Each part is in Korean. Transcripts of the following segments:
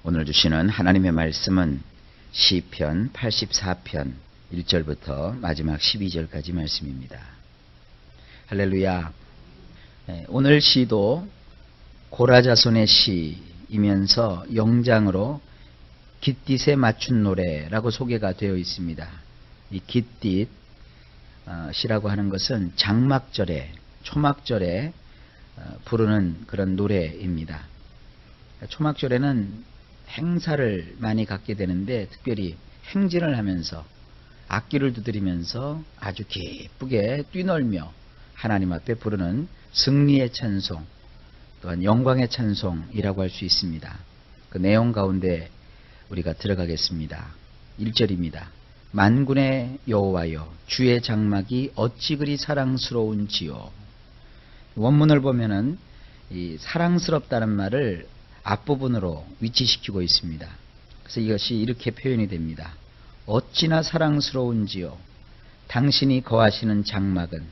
오늘 주시는 하나님의 말씀은 시편 84편 1절부터 마지막 12절까지 말씀입니다. 할렐루야. 오늘 시도 고라자손의 시이면서 영장으로 깃딧에 맞춘 노래라고 소개가 되어 있습니다. 이 깃딧 시라고 하는 것은 장막절에, 초막절에 부르는 그런 노래입니다. 초막절에는 행사를 많이 갖게 되는데 특별히 행진을 하면서 악기를 두드리면서 아주 기쁘게 뛰놀며 하나님 앞에 부르는 승리의 찬송, 또한 영광의 찬송이라고 할 수 있습니다. 그 내용 가운데 우리가 들어가겠습니다. 1절입니다. 만군의 여호와여, 주의 장막이 어찌 그리 사랑스러운지요. 원문을 보면은 이 사랑스럽다는 말을 앞부분으로 위치시키고 있습니다. 그래서 이것이 이렇게 표현이 됩니다. 어찌나 사랑스러운지요. 당신이 거하시는 장막은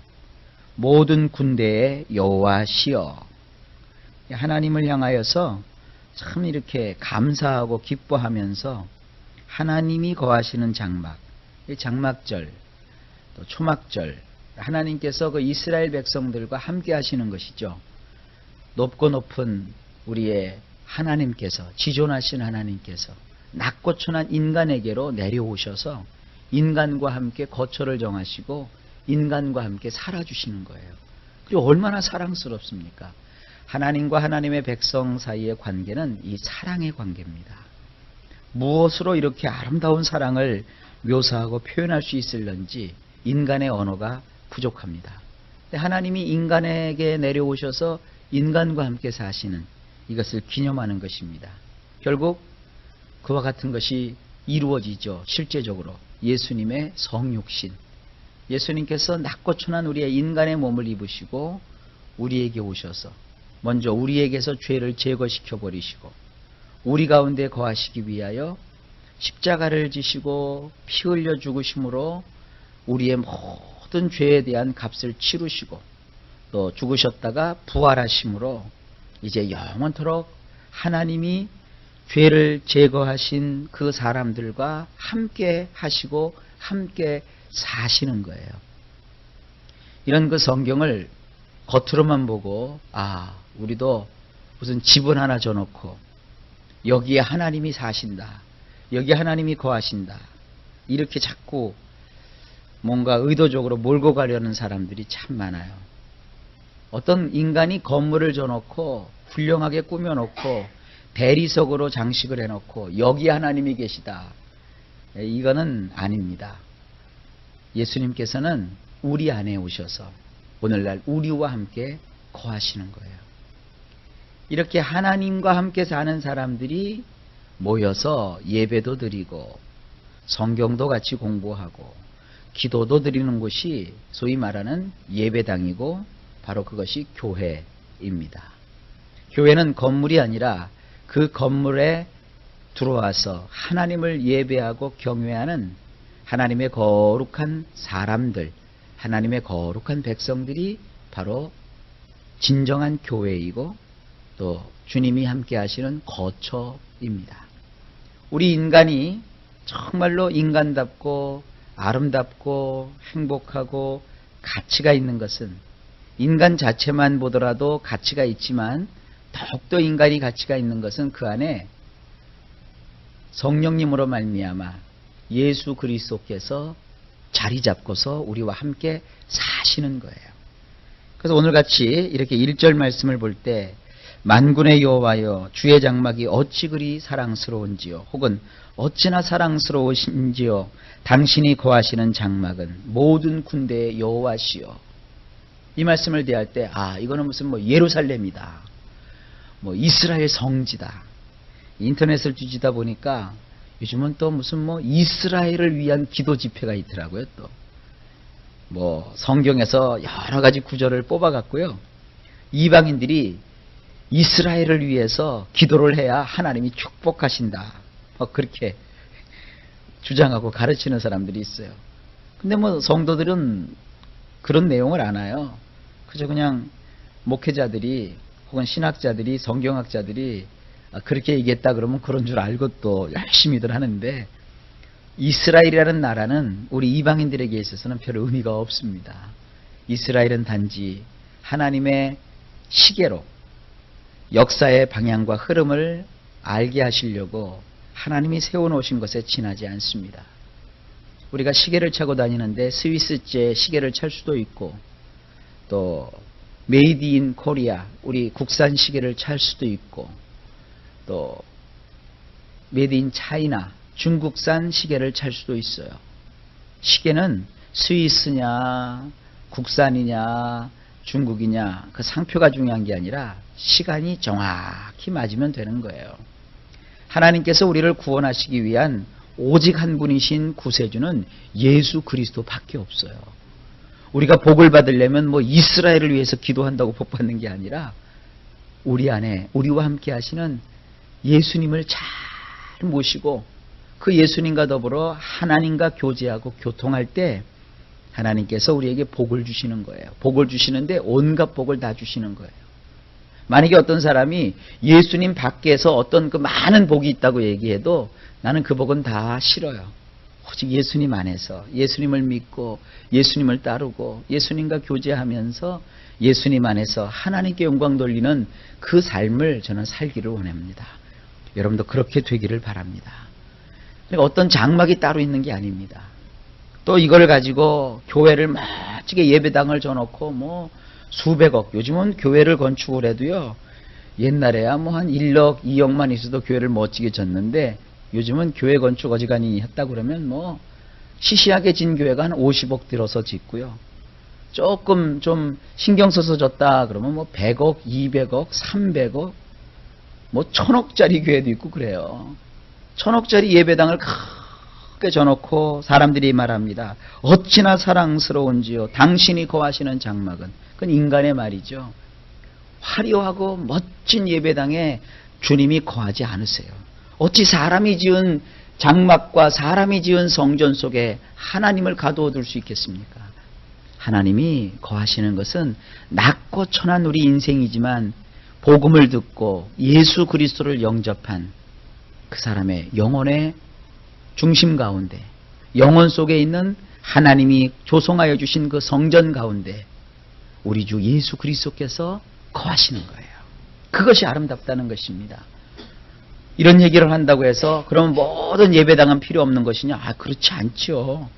모든 군대의 여호와시여. 하나님을 향하여서 참 이렇게 감사하고 기뻐하면서 하나님이 거하시는 장막, 장막절, 또 초막절, 하나님께서 그 이스라엘 백성들과 함께 하시는 것이죠. 높고 높은 우리의 하나님께서, 지존하신 하나님께서 낮고 천한 인간에게로 내려오셔서 인간과 함께 거처를 정하시고 인간과 함께 살아주시는 거예요. 그리고 얼마나 사랑스럽습니까? 하나님과 하나님의 백성 사이의 관계는 이 사랑의 관계입니다. 무엇으로 이렇게 아름다운 사랑을 묘사하고 표현할 수 있을런지 인간의 언어가 부족합니다. 하나님이 인간에게 내려오셔서 인간과 함께 사시는 이것을 기념하는 것입니다. 결국 그와 같은 것이 이루어지죠. 실제적으로 예수님의 성육신, 예수님께서 낮고 천한 우리의 인간의 몸을 입으시고 우리에게 오셔서 먼저 우리에게서 죄를 제거시켜 버리시고 우리 가운데 거하시기 위하여 십자가를 지시고 피 흘려 죽으심으로 우리의 모든 죄에 대한 값을 치르시고 또 죽으셨다가 부활하심으로 이제 영원토록 하나님이 죄를 제거하신 그 사람들과 함께 하시고 함께 사시는 거예요. 이런 그 성경을 겉으로만 보고 우리도 무슨 집은 하나 줘놓고 여기에 하나님이 사신다, 여기에 하나님이 거하신다, 이렇게 자꾸 뭔가 의도적으로 몰고 가려는 사람들이 참 많아요. 어떤 인간이 건물을 줘놓고 훌륭하게 꾸며놓고 대리석으로 장식을 해놓고 여기 하나님이 계시다, 이거는 아닙니다. 예수님께서는 우리 안에 오셔서 오늘날 우리와 함께 거하시는 거예요. 이렇게 하나님과 함께 사는 사람들이 모여서 예배도 드리고 성경도 같이 공부하고 기도도 드리는 곳이 소위 말하는 예배당이고 바로 그것이 교회입니다. 교회는 건물이 아니라 그 건물에 들어와서 하나님을 예배하고 경외하는 하나님의 거룩한 사람들, 하나님의 거룩한 백성들이 바로 진정한 교회이고 또 주님이 함께 하시는 거처입니다. 우리 인간이 정말로 인간답고 아름답고 행복하고 가치가 있는 것은 인간 자체만 보더라도 가치가 있지만 더욱더 인간이 가치가 있는 것은 그 안에 성령님으로 말미암아 예수 그리스도께서 자리 잡고서 우리와 함께 사시는 거예요. 그래서 오늘같이 이렇게 1절 말씀을 볼 때 만군의 여호와여, 주의 장막이 어찌 그리 사랑스러운지요, 혹은 어찌나 사랑스러우신지요, 당신이 거하시는 장막은 모든 군대의 여호와시요. 이 말씀을 대할 때 이거는 무슨 예루살렘이다, 이스라엘 성지다. 인터넷을 뒤지다 보니까 요즘은 또 무슨 이스라엘을 위한 기도 집회가 있더라고요. 또 성경에서 여러 가지 구절을 뽑아갖고요, 이방인들이 이스라엘을 위해서 기도를 해야 하나님이 축복하신다, 그렇게 주장하고 가르치는 사람들이 있어요. 근데 성도들은 그런 내용을 안 해요. 그저 그냥 목회자들이 혹은 신학자들이, 성경학자들이 그렇게 얘기했다 그러면 그런 줄 알고 또 열심히들 하는데, 이스라엘이라는 나라는 우리 이방인들에게 있어서는 별 의미가 없습니다. 이스라엘은 단지 하나님의 시계로 역사의 방향과 흐름을 알게 하시려고 하나님이 세워놓으신 것에 지나지 않습니다. 우리가 시계를 차고 다니는데 스위스제 시계를 찰 수도 있고, 또 메이드 인 코리아, 우리 국산 시계를 찰 수도 있고, 또 메이드 인 차이나, 중국산 시계를 찰 수도 있어요. 시계는 스위스냐 국산이냐 중국이냐 그 상표가 중요한 게 아니라 시간이 정확히 맞으면 되는 거예요. 하나님께서 우리를 구원하시기 위한 오직 한 분이신 구세주는 예수 그리스도밖에 없어요. 우리가 복을 받으려면 뭐 이스라엘을 위해서 기도한다고 복 받는 게 아니라 우리 안에 우리와 함께 하시는 예수님을 잘 모시고 그 예수님과 더불어 하나님과 교제하고 교통할 때 하나님께서 우리에게 복을 주시는 거예요. 복을 주시는데 온갖 복을 다 주시는 거예요. 만약에 어떤 사람이 예수님 밖에서 어떤 그 많은 복이 있다고 얘기해도 나는 그 복은 다 싫어요. 오직 예수님 안에서 예수님을 믿고 예수님을 따르고 예수님과 교제하면서 예수님 안에서 하나님께 영광 돌리는 그 삶을 저는 살기를 원합니다. 여러분도 그렇게 되기를 바랍니다. 그러니까 어떤 장막이 따로 있는 게 아닙니다. 또 이걸 가지고 교회를 멋지게 예배당을 줘놓고 뭐 수백억, 요즘은 교회를 건축을 해도요, 옛날에야 뭐 한 1억, 2억만 있어도 교회를 멋지게 졌는데 요즘은 교회 건축 어지간히 했다 그러면 뭐 시시하게 진 교회가 한 50억 들어서 짓고요. 조금 좀 신경 써서 졌다 그러면 뭐 100억, 200억, 300억, 뭐 1000억짜리 교회도 있고 그래요. 1000억짜리 예배당을 크게 져놓고 사람들이 말합니다. 어찌나 사랑스러운지요. 당신이 거하시는 장막은. 그건 인간의 말이죠. 화려하고 멋진 예배당에 주님이 거하지 않으세요. 어찌 사람이 지은 장막과 사람이 지은 성전 속에 하나님을 가두어 둘 수 있겠습니까? 하나님이 거하시는 것은 낮고 천한 우리 인생이지만 복음을 듣고 예수 그리스도를 영접한 그 사람의 영혼의 중심 가운데, 영혼 속에 있는 하나님이 조성하여 주신 그 성전 가운데 우리 주 예수 그리스도께서 거하시는 거예요. 그것이 아름답다는 것입니다. 이런 얘기를 한다고 해서 그럼 모든 예배당은 필요 없는 것이냐? 그렇지 않죠.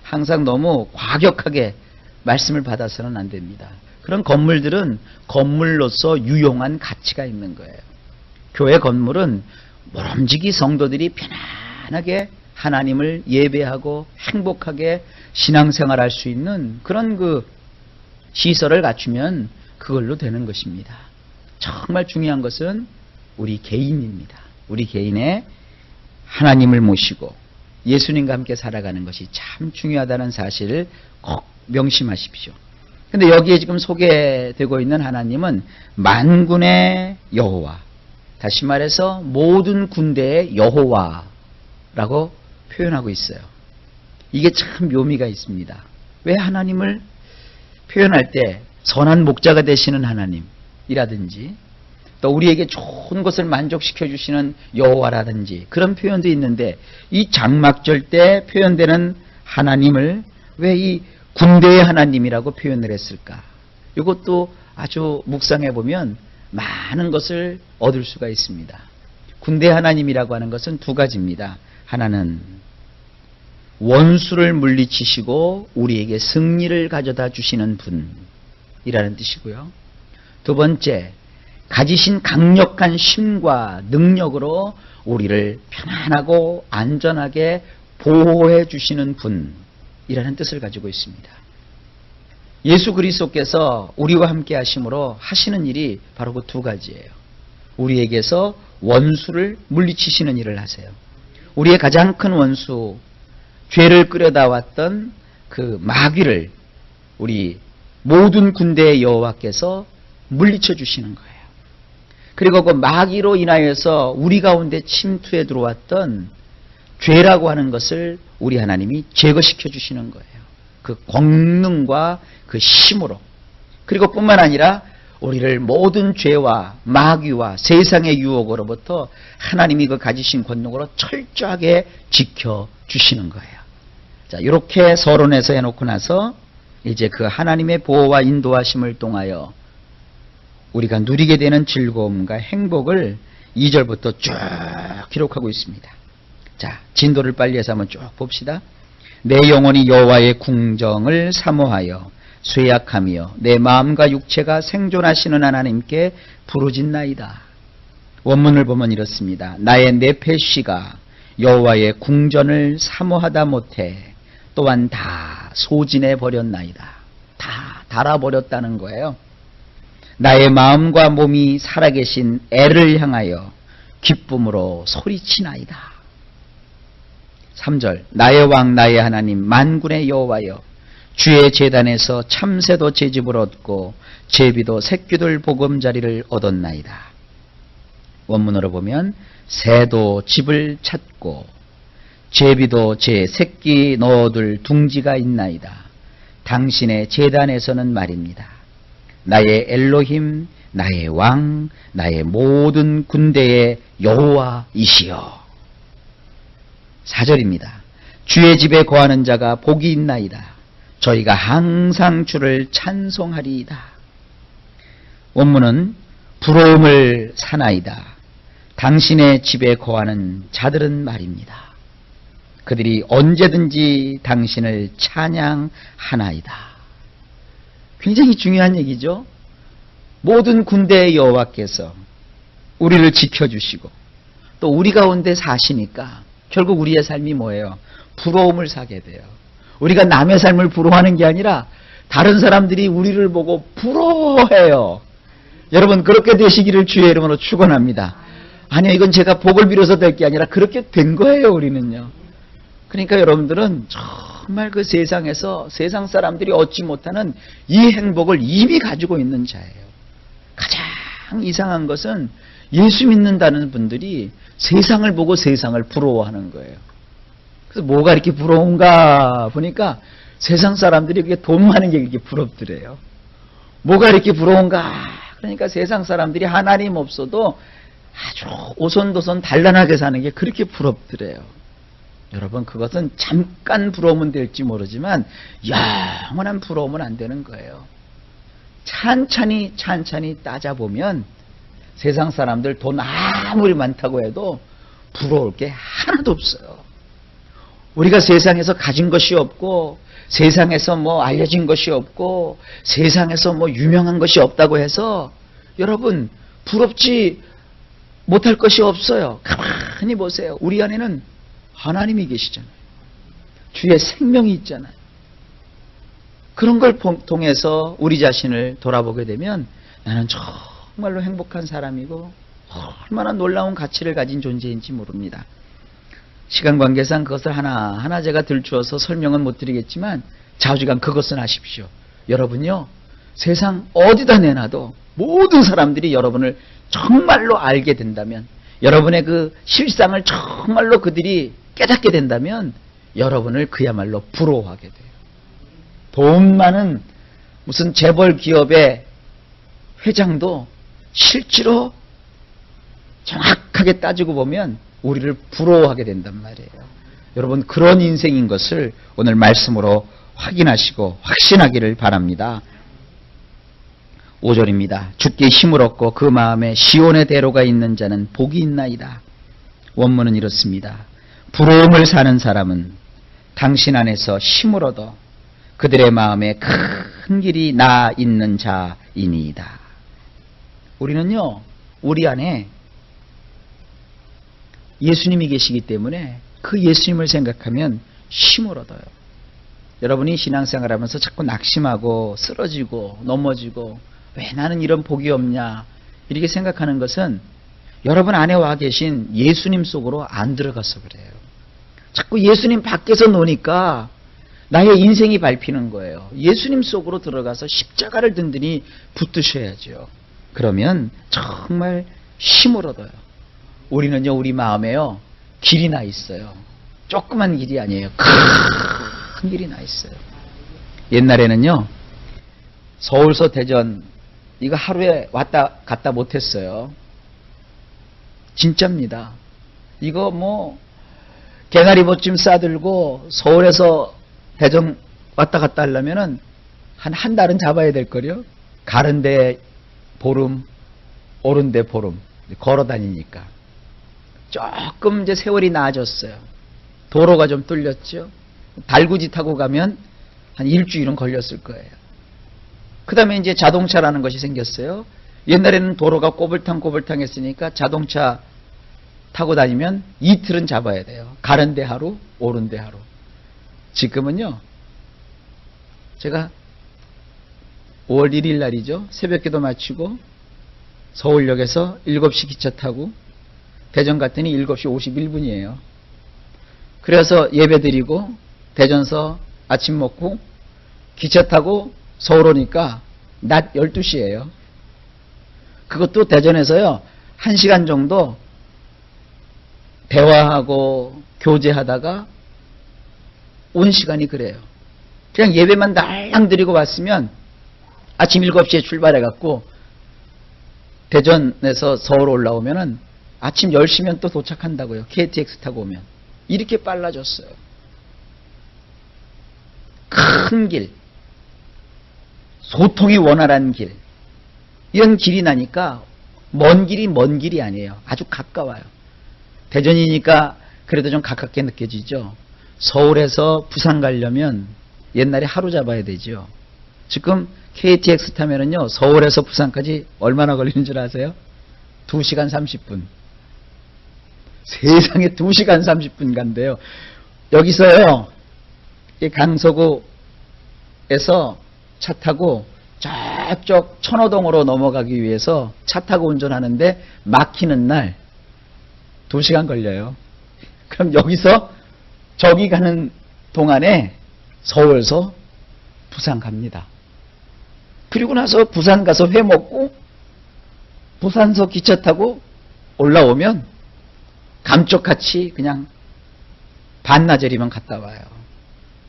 항상 너무 과격하게 말씀을 받아서는 안 됩니다. 그런 건물들은 건물로서 유용한 가치가 있는 거예요. 교회 건물은 모름지기 성도들이 편안하게 하나님을 예배하고 행복하게 신앙생활할 수 있는 그런 그 시설을 갖추면 그걸로 되는 것입니다. 정말 중요한 것은 우리 개인입니다. 우리 개인의 하나님을 모시고 예수님과 함께 살아가는 것이 참 중요하다는 사실을 꼭 명심하십시오. 근데 여기에 지금 소개되고 있는 하나님은 만군의 여호와, 다시 말해서 모든 군대의 여호와라고 표현하고 있어요. 이게 참 묘미가 있습니다. 왜 하나님을 표현할 때 선한 목자가 되시는 하나님이라든지 또 우리에게 좋은 것을 만족시켜 주시는 여호와라든지 그런 표현도 있는데, 이 장막절 때 표현되는 하나님을 왜 이 군대의 하나님이라고 표현을 했을까? 이것도 아주 묵상해 보면 많은 것을 얻을 수가 있습니다. 군대 하나님이라고 하는 것은 두 가지입니다. 하나는 원수를 물리치시고 우리에게 승리를 가져다 주시는 분이라는 뜻이고요. 두 번째, 가지신 강력한 힘과 능력으로 우리를 편안하고 안전하게 보호해 주시는 분이라는 뜻을 가지고 있습니다. 예수 그리스도께서 우리와 함께 하심으로 하시는 일이 바로 그 두 가지예요. 우리에게서 원수를 물리치시는 일을 하세요. 우리의 가장 큰 원수, 죄를 끌어다 왔던 그 마귀를 우리 모든 군대의 여호와께서 물리쳐 주시는 거예요. 그리고 그 마귀로 인하여서 우리 가운데 침투해 들어왔던 죄라고 하는 것을 우리 하나님이 제거시켜 주시는 거예요. 그 권능과 그 힘으로. 그리고 뿐만 아니라 우리를 모든 죄와 마귀와 세상의 유혹으로부터 하나님이 그 가지신 권능으로 철저하게 지켜주시는 거예요. 자, 이렇게 서론에서 해놓고 나서 이제 그 하나님의 보호와 인도하심을 통하여 우리가 누리게 되는 즐거움과 행복을 2절부터 쭉 기록하고 있습니다. 자, 진도를 빨리 해서 한번 쭉 봅시다. 내 영혼이 여호와의 궁정을 사모하여 쇠약하며 내 마음과 육체가 생존하시는 하나님께 부르짖나이다. 원문을 보면 이렇습니다. 나의 내폐시가 여호와의 궁전을 사모하다 못해 또한 다 소진해 버렸나이다. 다 닳아버렸다는 거예요. 나의 마음과 몸이 살아계신 애를 향하여 기쁨으로 소리치나이다. 3절 나의 왕 나의 하나님 만군의 여호와여 주의 제단에서 참새도 제 집을 얻고 제비도 새끼들 보금자리를 얻었나이다. 원문으로 보면 새도 집을 찾고 제비도 제 새끼 넣어둘 둥지가 있나이다. 당신의 제단에서는 말입니다. 나의 엘로힘 나의 왕 나의 모든 군대의 여호와이시여. 4절입니다. 주의 집에 거하는 자가 복이 있나이다. 저희가 항상 주를 찬송하리이다. 원문은 부러움을 사나이다. 당신의 집에 거하는 자들은 말입니다. 그들이 언제든지 당신을 찬양하나이다. 굉장히 중요한 얘기죠. 모든 군대의 여호와께서 우리를 지켜주시고 또 우리 가운데 사시니까 결국 우리의 삶이 뭐예요? 부러움을 사게 돼요. 우리가 남의 삶을 부러워하는 게 아니라 다른 사람들이 우리를 보고 부러워해요. 여러분 그렇게 되시기를 주의 이름으로 축원합니다. 아니요, 이건 제가 복을 빌어서 될 게 아니라 그렇게 된 거예요, 우리는요. 그러니까 여러분들은 정말 그 세상에서 세상 사람들이 얻지 못하는 이 행복을 이미 가지고 있는 자예요. 가장 이상한 것은 예수 믿는다는 분들이 세상을 보고 세상을 부러워하는 거예요. 그래서 뭐가 이렇게 부러운가 보니까 세상 사람들이 그게 돈 많은 게 이렇게 부럽더래요. 뭐가 이렇게 부러운가? 그러니까 세상 사람들이 하나님 없어도 아주 오손도손 단란하게 사는 게 그렇게 부럽더래요. 여러분 그것은 잠깐 부러우면 될지 모르지만 영원한 부러우면 안 되는 거예요. 찬찬히 따져보면 세상 사람들 돈 아무리 많다고 해도 부러울 게 하나도 없어요. 우리가 세상에서 가진 것이 없고 세상에서 뭐 알려진 것이 없고 세상에서 뭐 유명한 것이 없다고 해서 여러분 부럽지 못할 것이 없어요. 가만히 보세요. 우리 안에는 하나님이 계시잖아요. 주의 생명이 있잖아요. 그런 걸 통해서 우리 자신을 돌아보게 되면 나는 정말로 행복한 사람이고 얼마나 놀라운 가치를 가진 존재인지 모릅니다. 시간 관계상 그것을 하나하나 제가 들추어서 설명은 못 드리겠지만 자우지간 그것은 아십시오. 여러분요, 세상 어디다 내놔도 모든 사람들이 여러분을 정말로 알게 된다면, 여러분의 그 실상을 정말로 그들이 깨닫게 된다면 여러분을 그야말로 부러워하게 돼요. 돈 많은 무슨 재벌 기업의 회장도 실제로 정확하게 따지고 보면 우리를 부러워하게 된단 말이에요. 여러분 그런 인생인 것을 오늘 말씀으로 확인하시고 확신하기를 바랍니다. 5절입니다. 주께 힘을 얻고 그 마음에 시온의 대로가 있는 자는 복이 있나이다. 원문은 이렇습니다. 부러움을 사는 사람은 당신 안에서 힘을 얻어 그들의 마음에 큰 길이 나 있는 자이니이다. 우리는요, 우리 안에 예수님이 계시기 때문에 그 예수님을 생각하면 힘을 얻어요. 여러분이 신앙생활하면서 자꾸 낙심하고 쓰러지고 넘어지고 왜 나는 이런 복이 없냐 이렇게 생각하는 것은 여러분 안에 와 계신 예수님 속으로 안 들어가서 그래요. 자꾸 예수님 밖에서 노니까 나의 인생이 밟히는 거예요. 예수님 속으로 들어가서 십자가를 든든히 붙드셔야죠. 그러면 정말 힘을 얻어요. 우리는요, 우리 마음에요, 길이 나 있어요. 조그만 길이 아니에요. 큰 길이 나 있어요. 옛날에는요, 서울서 대전 이거 하루에 왔다 갔다 못했어요. 진짜입니다. 이거 뭐 개나리보찜 싸들고 서울에서 대전 왔다 갔다 하려면은 한 달은 잡아야 될 거요. 가는데 보름, 오른데 보름 걸어 다니니까. 조금 이제 세월이 나아졌어요. 도로가 좀 뚫렸죠. 달구지 타고 가면 한 일주일은 걸렸을 거예요. 그 다음에 이제 자동차라는 것이 생겼어요. 옛날에는 도로가 꼬불탕 했으니까 자동차 타고 다니면 이틀은 잡아야 돼요. 가는데 하루, 오는데 하루. 지금은요, 제가 5월 1일 날이죠. 새벽기도 마치고 서울역에서 7시 기차 타고 대전 갔더니 7시 51분이에요. 그래서 예배 드리고 대전서 아침 먹고 기차 타고 서울 오니까 낮 12시예요. 그것도 대전에서요 1시간 정도 대화하고 교제하다가 온 시간이 그래요. 그냥 예배만 날랑 드리고 왔으면 아침 7시에 출발해갖고 대전에서 서울 올라오면은 아침 10시면 또 도착한다고요. KTX 타고 오면. 이렇게 빨라졌어요. 큰 길, 소통이 원활한 길, 이런 길이 나니까 먼 길이 아니에요. 아주 가까워요. 대전이니까 그래도 좀 가깝게 느껴지죠. 서울에서 부산 가려면 옛날에 하루 잡아야 되죠. 지금 KTX 타면은요, 서울에서 부산까지 얼마나 걸리는 줄 아세요? 2시간 30분. 세상에 2시간 30분 간대요. 여기서요, 강서구에서 차 타고 저쪽 천호동으로 넘어가기 위해서 차 타고 운전하는데 막히는 날 2시간 걸려요. 그럼 여기서 저기 가는 동안에 서울에서 부산 갑니다. 그리고 나서 부산 가서 회 먹고 부산서 기차 타고 올라오면 감쪽같이 그냥 반나절이면 갔다 와요.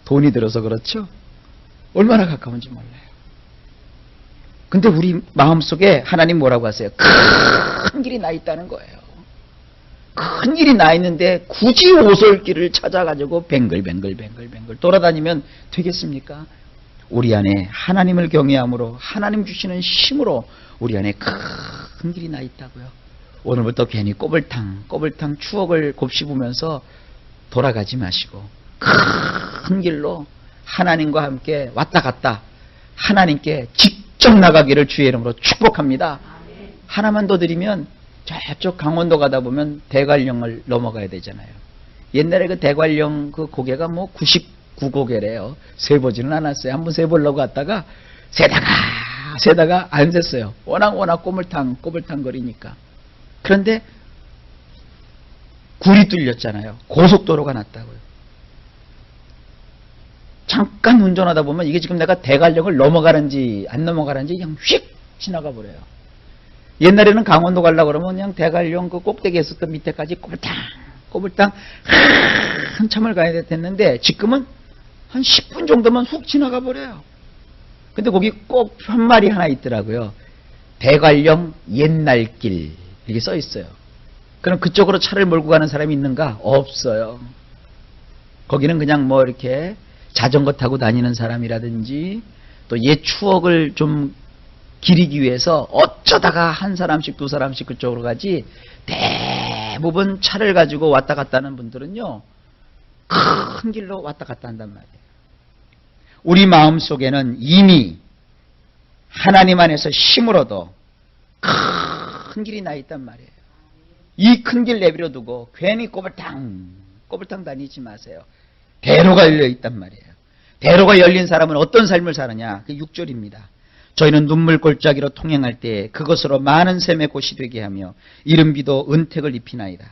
돈이 들어서 그렇죠? 얼마나 가까운지 몰라요. 근데 우리 마음속에 하나님 뭐라고 하세요? 큰 길이 나 있다는 거예요. 큰 길이 나 있는데 굳이 오솔길을 찾아가지고 뱅글뱅글 돌아다니면 되겠습니까? 우리 안에 하나님을 경외함으로 하나님 주시는 힘으로 우리 안에 큰 길이 나 있다고요. 오늘부터 괜히 꼬불탕 추억을 곱씹으면서 돌아가지 마시고 큰 길로 하나님과 함께 왔다 갔다 하나님께 직접 나가기를 주의 이름으로 축복합니다. 하나만 더 드리면 저쪽 강원도 가다 보면 대관령을 넘어가야 되잖아요. 옛날에 그 대관령 그 고개가 뭐 99고개래요. 세보지는 않았어요. 한번 세보려고 갔다가 세다가 안 셌어요. 워낙 꼬물탕 거리니까. 그런데 굴이 뚫렸잖아요. 고속도로가 났다고요. 잠깐 운전하다 보면 이게 지금 내가 대관령을 넘어가는지 안 넘어가는지 그냥 휙 지나가 버려요. 옛날에는 강원도 가려고 그러면 그냥 대관령 그 꼭대기에서부터 밑에까지 꼬불탕 한참을 가야 됐는데 지금은 한 10분 정도만 훅 지나가 버려요. 근데 거기 꼭 편말이 하나 있더라고요. 대관령 옛날길 이렇게 써 있어요. 그럼 그쪽으로 차를 몰고 가는 사람이 있는가? 없어요. 거기는 그냥 뭐 이렇게 자전거 타고 다니는 사람이라든지 또 옛 추억을 좀 기리기 위해서 어쩌다가 한 사람씩 두 사람씩 그쪽으로 가지 대부분 차를 가지고 왔다 갔다 하는 분들은요 큰 길로 왔다 갔다 한단 말이에요. 우리 마음속에는 이미 하나님 안에서 힘으로도 큰 길이 나 있단 말이에요. 이 큰 길 내버려 두고 괜히 꼬불탕 다니지 마세요. 대로가 열려 있단 말이에요. 대로가 열린 사람은 어떤 삶을 사느냐? 그 6절입니다. 저희는 눈물 골짜기로 통행할 때 그것으로 많은 샘의 곳이 되게 하며 이른 비도 은택을 입히나이다.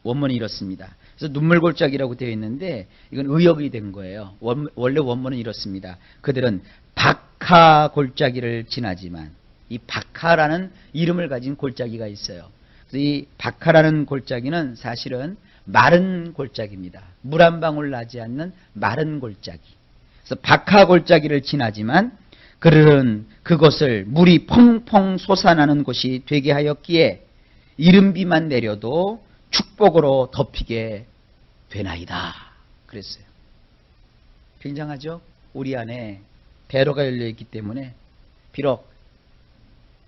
원문이 이렇습니다. 그래서 눈물 골짜기라고 되어 있는데 이건 의역이 된 거예요. 원래 원문은 이렇습니다. 그들은 박하 골짜기를 지나지만 이 박하라는 이름을 가진 골짜기가 있어요. 그래서 이 박하라는 골짜기는 사실은 마른 골짜기입니다. 물 한 방울 나지 않는 마른 골짜기. 그래서 박하 골짜기를 지나지만 그들은 그곳을 물이 펑펑 솟아나는 곳이 되게 하였기에 이른비만 내려도 축복으로 덮이게 되나이다. 그랬어요. 굉장하죠? 우리 안에 배로가 열려있기 때문에 비록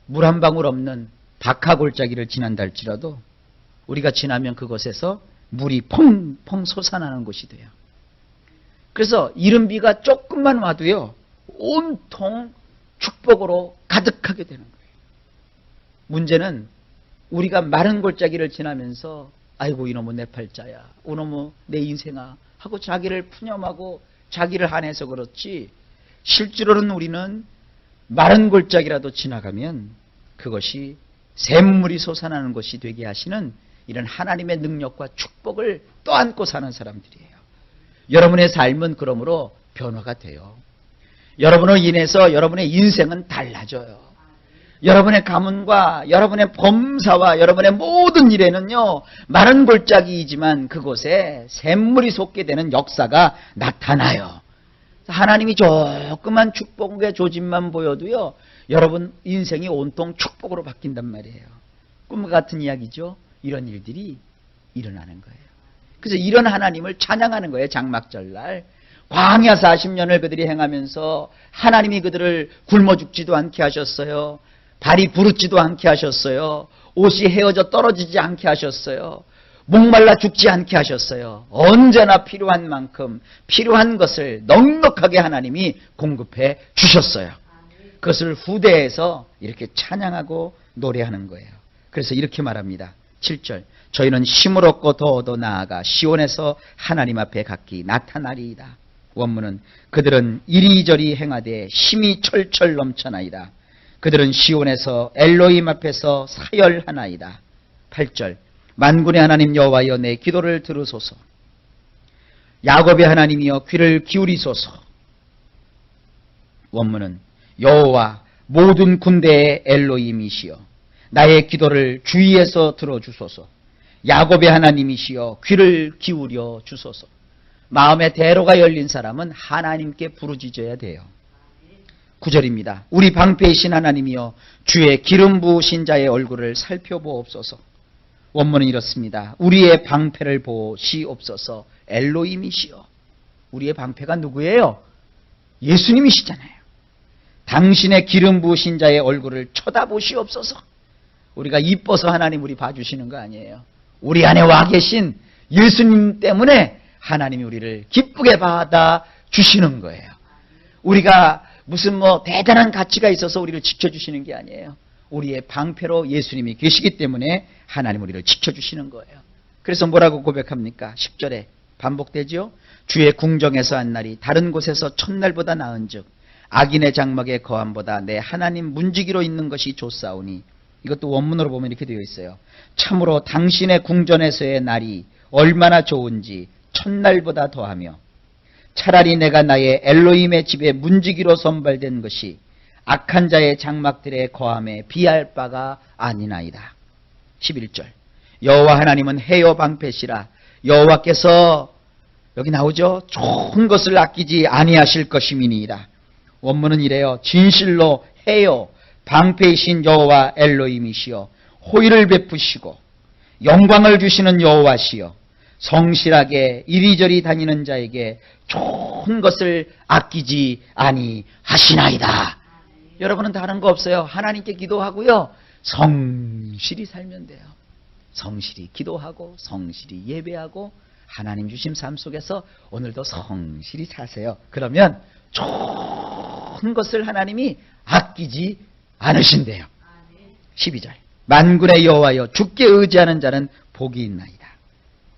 물 한 방울 없는 박하골짜기를 지난다 할지라도 우리가 지나면 그곳에서 물이 펑펑 솟아나는 곳이 돼요. 그래서 이른비가 조금만 와도요, 온통 축복으로 가득하게 되는 거예요. 문제는 우리가 마른 골짜기를 지나면서 아이고 이놈의 내 팔자야, 이놈의 내 인생아 하고 자기를 푸념하고 자기를 한해서 그렇지, 실제로는 우리는 마른 골짜기라도 지나가면 그것이 샘물이 솟아나는 것이 되게 하시는 이런 하나님의 능력과 축복을 떠안고 사는 사람들이에요. 여러분의 삶은 그러므로 변화가 돼요. 여러분을 인해서 여러분의 인생은 달라져요. 여러분의 가문과 여러분의 범사와 여러분의 모든 일에는요, 마른 골짜기이지만 그곳에 샘물이 솟게 되는 역사가 나타나요. 하나님이 조그만 축복의 조짐만 보여도요, 여러분 인생이 온통 축복으로 바뀐단 말이에요. 꿈 같은 이야기죠. 이런 일들이 일어나는 거예요. 그래서 이런 하나님을 찬양하는 거예요. 장막절날 광야 40년을 그들이 행하면서 하나님이 그들을 굶어 죽지도 않게 하셨어요. 발이 부르지도 않게 하셨어요. 옷이 헤어져 떨어지지 않게 하셨어요. 목말라 죽지 않게 하셨어요. 언제나 필요한 만큼 필요한 것을 넉넉하게 하나님이 공급해 주셨어요. 그것을 후대에서 이렇게 찬양하고 노래하는 거예요. 그래서 이렇게 말합니다. 7절, 저희는 힘을 얻고 더 나아가 시온에서 하나님 앞에 각기 나타나리이다. 원문은 그들은 이리저리 행하되 힘이 철철 넘쳐나이다. 그들은 시온에서 엘로힘 앞에서 사열하나이다. 8절, 만군의 하나님 여호와여 내 기도를 들으소서. 야곱의 하나님이여 귀를 기울이소서. 원문은 여호와 모든 군대의 엘로힘이시여 나의 기도를 주위에서 들어주소서. 야곱의 하나님이시여 귀를 기울여 주소서. 마음의 대로가 열린 사람은 하나님께 부르짖어야 돼요. 9절입니다. 우리 방패이신 하나님이여 주의 기름 부으신 자의 얼굴을 살펴보옵소서. 원문은 이렇습니다. 우리의 방패를 보시옵소서. 엘로힘이시여. 우리의 방패가 누구예요? 예수님이시잖아요. 당신의 기름 부으신 자의 얼굴을 쳐다보시옵소서. 우리가 이뻐서 하나님 우리 봐주시는 거 아니에요. 우리 안에 와 계신 예수님 때문에 하나님이 우리를 기쁘게 받아 주시는 거예요. 우리가 무슨 대단한 가치가 있어서 우리를 지켜주시는 게 아니에요. 우리의 방패로 예수님이 계시기 때문에 하나님 우리를 지켜주시는 거예요. 그래서 뭐라고 고백합니까? 10절에 반복되죠. 주의 궁정에서 한 날이 다른 곳에서 첫날보다 나은즉 악인의 장막의 거함보다 내 하나님 문지기로 있는 것이 좋사오니. 이것도 원문으로 보면 이렇게 되어 있어요. 참으로 당신의 궁전에서의 날이 얼마나 좋은지 첫날보다 더하며 차라리 내가 나의 엘로힘의 집에 문지기로 선발된 것이 악한 자의 장막들의 거함에 비할 바가 아니나이다. 11절, 여호와 하나님은 해요 방패시라. 여호와께서 여기 나오죠. 좋은 것을 아끼지 아니하실 것임이니이다. 원문은 이래요. 진실로 해요 방패이신 여호와 엘로힘이시여 호의를 베푸시고 영광을 주시는 여호와시여 성실하게 이리저리 다니는 자에게 좋은 것을 아끼지 아니하시나이다. 여러분은 다른 거 없어요. 하나님께 기도하고요, 성실히 살면 돼요. 성실히 기도하고 성실히 예배하고 하나님 주신 삶 속에서 오늘도 성실히 사세요. 그러면 좋은 것을 하나님이 아끼지 않으신대요. 12절, 만군의 여호와여 주께 의지하는 자는 복이 있나이다.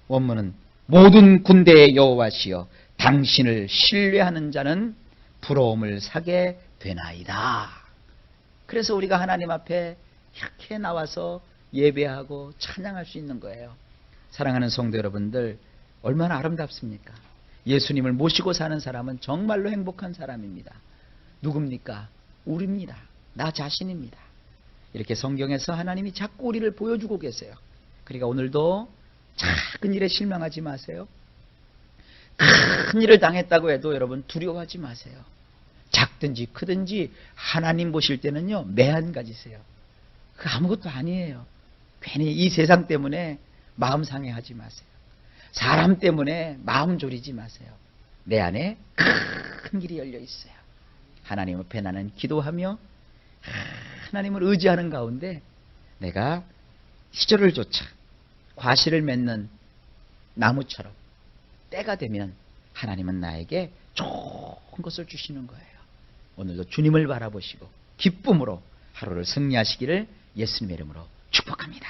원문은 모든 군대의 여호와시여 당신을 신뢰하는 자는 부러움을 사게 되나이다. 그래서 우리가 하나님 앞에 이렇게 나와서 예배하고 찬양할 수 있는 거예요. 사랑하는 성도 여러분들, 얼마나 아름답습니까? 예수님을 모시고 사는 사람은 정말로 행복한 사람입니다. 누굽니까? 우리입니다. 나 자신입니다. 이렇게 성경에서 하나님이 자꾸 우리를 보여주고 계세요. 그러니까 오늘도 작은 일에 실망하지 마세요. 큰 일을 당했다고 해도 여러분 두려워하지 마세요. 작든지 크든지 하나님 보실 때는요, 매한 가지세요. 그 아무것도 아니에요. 괜히 이 세상 때문에 마음 상해하지 마세요. 사람 때문에 마음 졸이지 마세요. 내 안에 큰 길이 열려 있어요. 하나님 앞에 나는 기도하며 하나님을 의지하는 가운데 내가 시절을 쫓아 과실을 맺는 나무처럼 때가 되면 하나님은 나에게 좋은 것을 주시는 거예요. 오늘도 주님을 바라보시고 기쁨으로 하루를 승리하시기를 예수님의 이름으로 축복합니다.